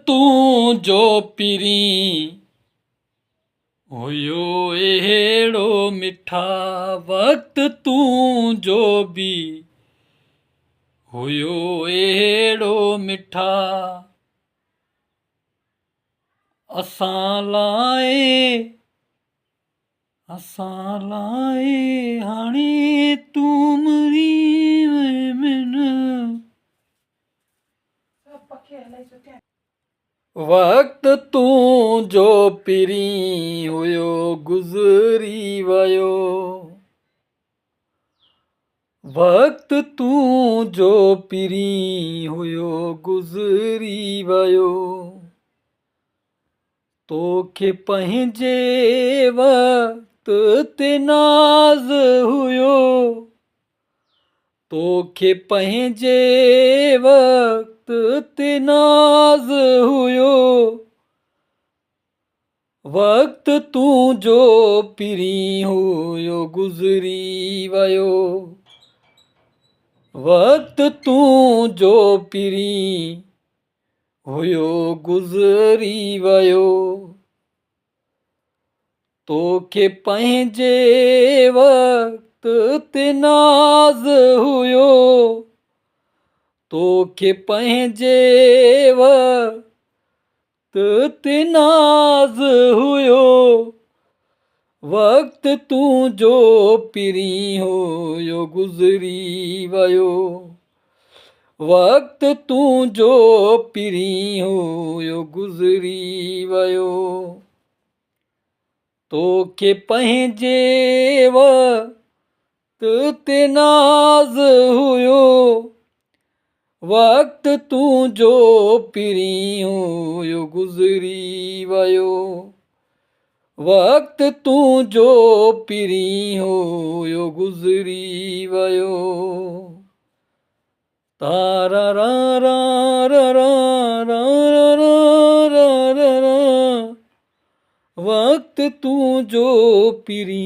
तूं जो पिरी हुयो अहिड़ो मिठा वक़्त तूं जो बि हुयो अहिड़ो मिठा असां लाइ हाणे तूं मरी वक़्त तूं जो पिरी हुयो गुज़री वियो वक़्त तूं जो पिरी हुयो गुज़री वियो तोखे पंहिंजे वक़्त ते नाज़ हुयो तोखे पंहिंजे वक़्त ते नाज़ हुयो वक़्त तूं जो पिरी हुयो गुज़री वियो वक़्त तूं जो पिरी हुयो गुज़री वियो तोखे पंहिंजे वक़्त ते नाज़ हुयो तोखे पंहिंजे वक़्त ते नाज़ हुयो वक़्त तूं जो पिरी हुयो गुज़री वियो वक़्त तूं जो पिरी हुयो गुज़री वियो तोखे पंहिंजे वक़्त ते नाज़ हुयो वक़्त तूं जो पिरी हुयो गुज़री वियो वक़्त तूं जो पिरी हुयो गुज़री वियो तारा रा रा रा रा रा रा रा रा वक़्त तूं जो पिरी